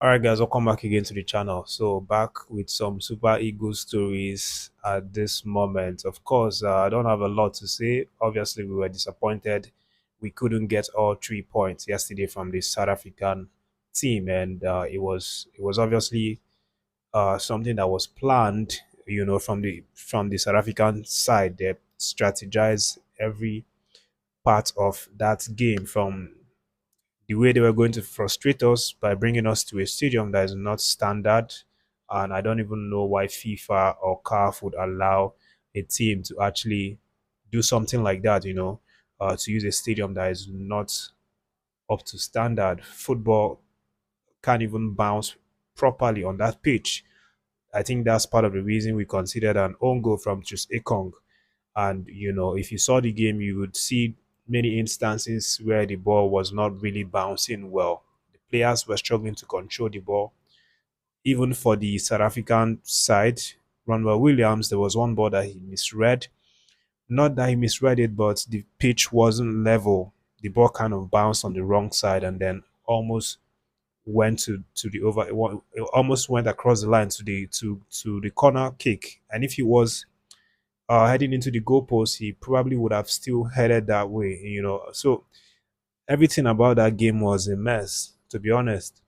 Alright guys, welcome back again to the channel. So back with some Super Eagles stories at this moment. Of course, I don't have a lot to say. Obviously, we were disappointed. We couldn't get all 3 points yesterday from the South African team, and it was obviously something that was planned. From the South African side, they strategized every part of that game from the way they were going to frustrate us by bringing us to a stadium that is not standard. And I don't even know why FIFA or CAF would allow a team to actually do something like that, to use a stadium that is not up to standard. Football can't even bounce properly on that pitch. I think that's part of the reason we considered an own goal from just Ekong. And if you saw the game, you would see many instances where the ball was not really bouncing well. The players were struggling to control the ball. Even for the South African side, Ronald Williams, there was one ball that he misread. Not that he misread it, but the pitch wasn't level. The ball kind of bounced on the wrong side and then almost went to the over. It almost went across the line to the corner kick. And if he was heading into the goalpost, he probably would have still headed that way. So everything about that game was a mess, to be honest.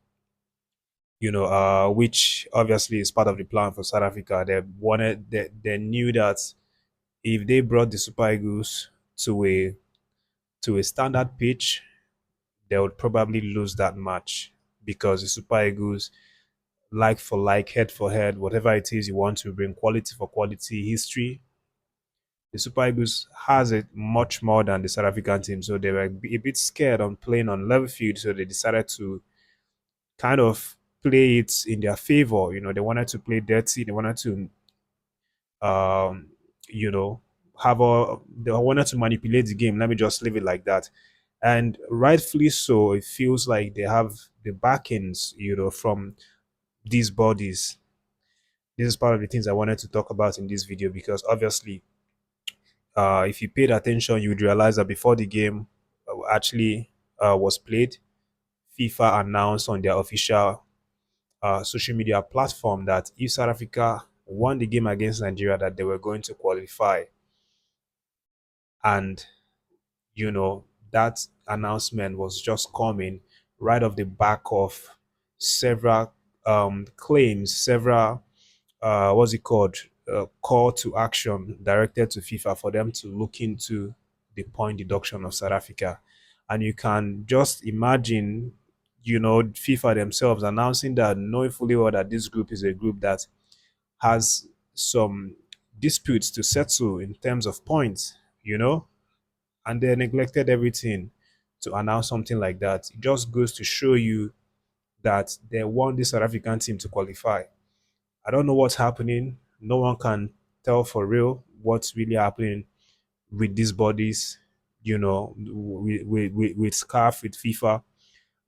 Which obviously is part of the plan for South Africa. They knew that if they brought the Super Eagles to a standard pitch, they would probably lose that match because the Super Eagles, like for like, head for head, whatever it is you want to bring, quality for quality, history, the Super Eagles has it much more than the South African team. So they were a bit scared on playing on level field. So they decided to kind of play it in their favor. They wanted to play dirty. They wanted to, um, you know, they wanted to manipulate the game. Let me just leave it like that. And rightfully so, it feels like they have the backings, from these bodies. This is part of the things I wanted to talk about in this video because obviously if you paid attention, you would realize that before the game actually was played, FIFA announced on their official social media platform that if South Africa won the game against Nigeria, that they were going to qualify. And, you know, that announcement was just coming right off the back of several claims, several what's it called? Call to action directed to FIFA for them to look into the point deduction of South Africa. And you can just imagine, FIFA themselves announcing that, knowing fully well that this group is a group that has some disputes to settle in terms of points, and they neglected everything to announce something like that. It just goes to show you that they want the South African team to qualify. I don't know what's happening. No one can tell for real what's really happening with these bodies, with SCAF, with FIFA.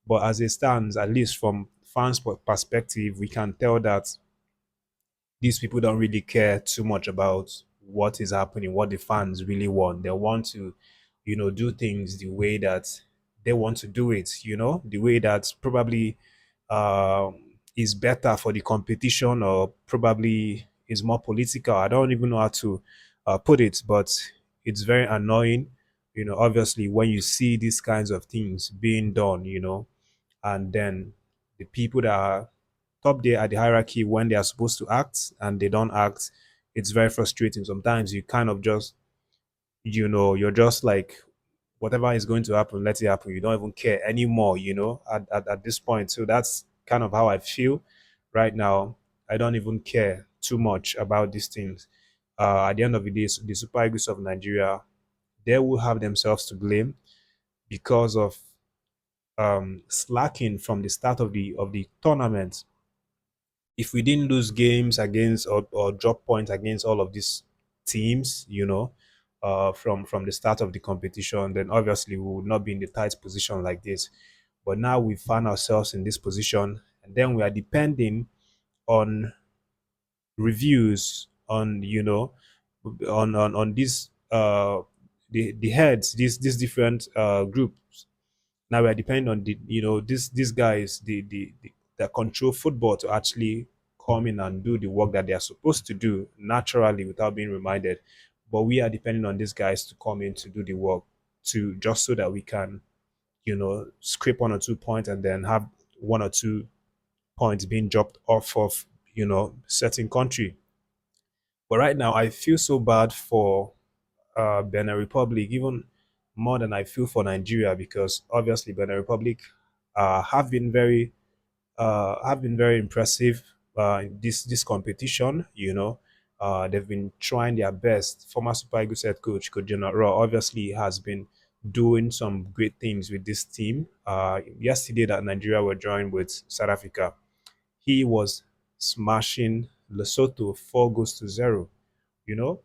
But as it stands, at least from fans' perspective, we can tell that these people don't really care too much about what is happening, what the fans really want. They want to, do things the way that they want to do it, the way that probably is better for the competition or probably is more political. I don't even know how to put it, but it's very annoying, obviously, when you see these kinds of things being done, and then the people that are top there at the hierarchy when they are supposed to act and they don't act, it's very frustrating. Sometimes you kind of just, you're just like, whatever is going to happen, let it happen. You don't even care anymore, at this point. So that's kind of how I feel right now. I don't even care too much about these things. At the end of the day, the Super Eagles of Nigeria, they will have themselves to blame because of slacking from the start of the tournament. If we didn't lose games against or drop points against all of these teams, from the start of the competition, then obviously we would not be in the tight position like this. But now we find ourselves in this position, and then we are depending on reviews on on these the heads, these different groups. Now we are depending on these guys, the that control football to actually come in and do the work that they are supposed to do naturally without being reminded. But we are depending on these guys to come in to do the work to just so that we can, scrape 1 or 2 points and then have 1 or 2 points being dropped off of, certain country. But right now, I feel so bad for Benin Republic, even more than I feel for Nigeria, because obviously Benin Republic have been very impressive in this competition. They've been trying their best. Former Super Eagles head coach Coach Rohr obviously has been doing some great things with this team. Yesterday, that Nigeria were joined with South Africa, he was smashing Lesotho 4 goals to 0. You know,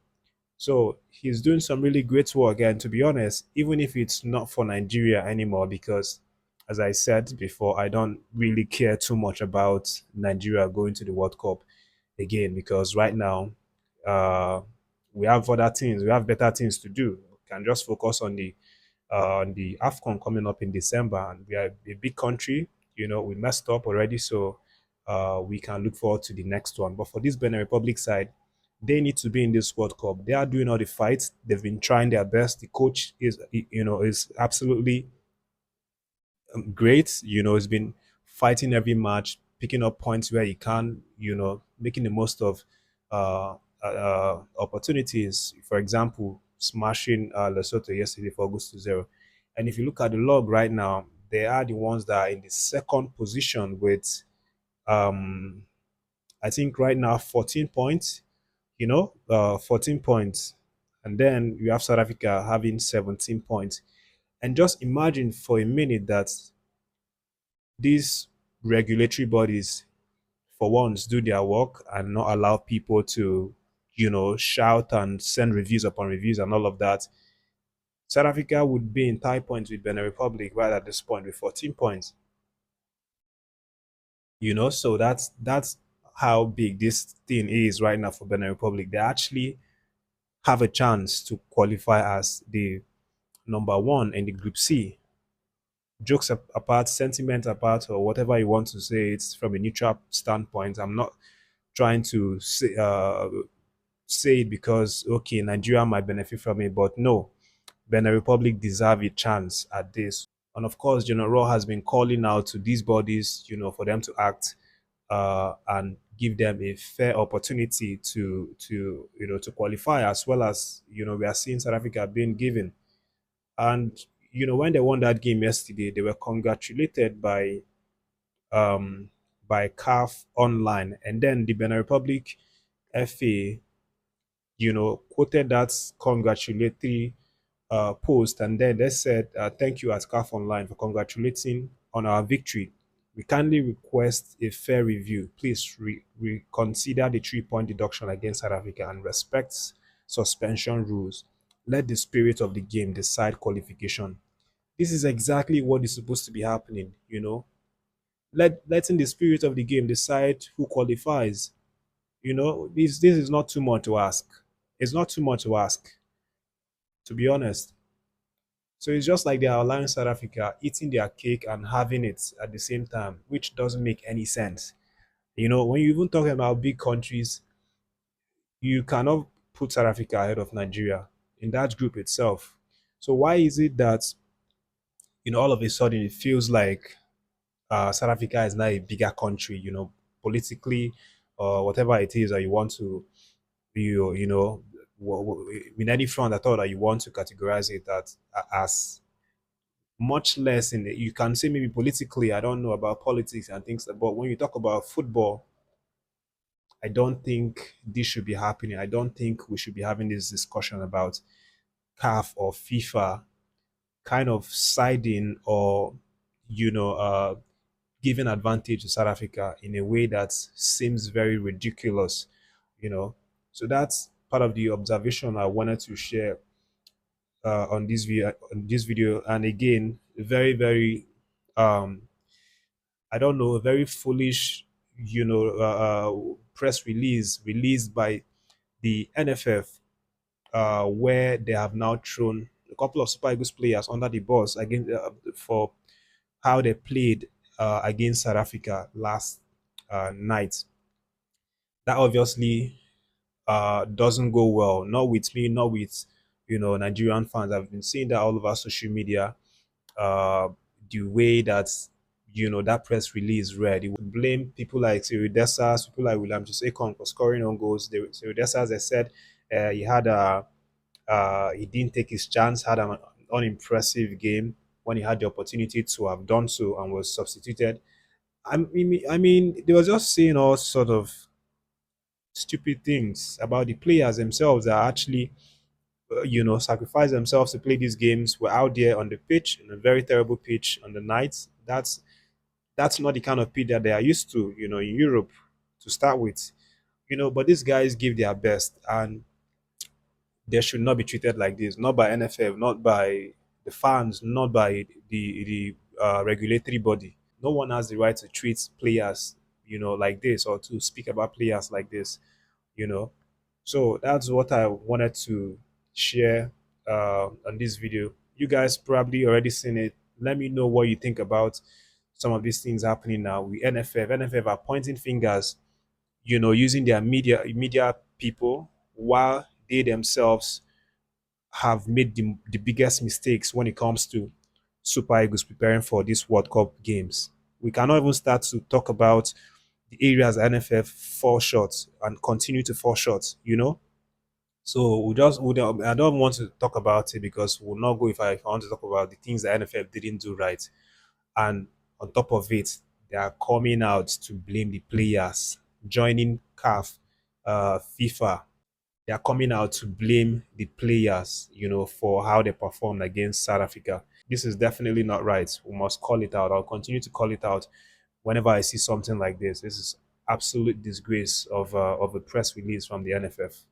so he's doing some really great work. And to be honest, even if it's not for Nigeria anymore, because as I said before, I don't really care too much about Nigeria going to the World Cup again, because right now, uh, we have other things, we have better things to do. We can just focus on the AFCON coming up in December, and we are a big country. We messed up already, so we can look forward to the next one. But for this Benin Republic side, they need to be in this World Cup. They are doing all the fights. They've been trying their best. The coach is absolutely great. He's been fighting every match, picking up points where he can. Making the most of opportunities. For example, smashing Lesotho yesterday for August 0. And if you look at the log right now, they are the ones that are in the second position with, um, I think right now 14 points. 14 points. And then you have South Africa having 17 points. And just imagine for a minute that these regulatory bodies, for once, do their work and not allow people to, shout and send reviews upon reviews and all of that. South Africa would be in tie points with Benin Republic right at this point with 14 points. So that's how big this thing is right now for Benin Republic. They actually have a chance to qualify as the number one in the Group C. Jokes apart, sentiment apart, or whatever you want to say, it's from a neutral standpoint. I'm not trying to say it because, okay, Nigeria might benefit from it, but no, Benin Republic deserve a chance at this. And of course, General Rohr has been calling out to these bodies, for them to act and give them a fair opportunity to qualify, as well as, we are seeing South Africa being given. And when they won that game yesterday, they were congratulated by CAF online, and then the Benin Republic FA, quoted that congratulatory post, and then they said, "Thank you at CAF online for congratulating on our victory. We kindly request a fair review. Please reconsider the 3 point deduction against South Africa and respect suspension rules. Let the spirit of the game decide qualification." This is exactly what is supposed to be happening. Letting the spirit of the game decide who qualifies. This is not too much to ask. It's not too much to ask, to be honest. So it's just like they are allowing South Africa eating their cake and having it at the same time, which doesn't make any sense. When you even talking about big countries, you cannot put South Africa ahead of Nigeria in that group itself. So why is it that, all of a sudden it feels like South Africa is now a bigger country, politically, or whatever it is that you want to, in any front at all that you want to categorize it as, much less in you can say maybe politically. I don't know about politics and things, but when you talk about football, I don't think this should be happening. I don't think we should be having this discussion about CAF or FIFA kind of siding or, you know, uh, giving advantage to South Africa in a way that seems very ridiculous, you know. So that's part of the observation I wanted to share on this video. And again, very very I don't know, a very foolish, press release released by the NFF, where they have now thrown a couple of Super Eagles players under the bus again for how they played against South Africa last night. That obviously doesn't go well. Not with me, not with Nigerian fans. I've been seeing that all over social media. Uh, the way that that press release read, it would blame people like Cyril Dessers, people like William Joseph for scoring on goals. Cyril Dessers, they said he had a he didn't take his chance, had an unimpressive game when he had the opportunity to have done so and was substituted. I mean, they were just saying all sort of stupid things about the players themselves that actually, sacrifice themselves to play these games. We're out there on the pitch, in a very terrible pitch on the night. That's not the kind of pitch that they are used to, in Europe to start with. But these guys give their best, and they should not be treated like this. Not by NFF, not by the fans, not by the regulatory body. No one has the right to treat players, like this, or to speak about players like this. you know. So that's what I wanted to share on this video. You guys probably already seen it. Let me know what you think about some of these things happening now with NFF. NFF are pointing fingers, using their media people, while they themselves have made the biggest mistakes when it comes to Super Eagles preparing for these World Cup games. We cannot even start to talk about the areas NFF fall short and continue to fall short. So I don't want to talk about it because we'll not go if I want to talk about the things that NFF didn't do right. And on top of it, they are coming out to blame the players, joining CAF, FIFA. They are coming out to blame the players, for how they performed against South Africa. This is definitely not right. We must call it out. I'll continue to call it out whenever I see something like this. This is absolute disgrace of a press release from the NFF.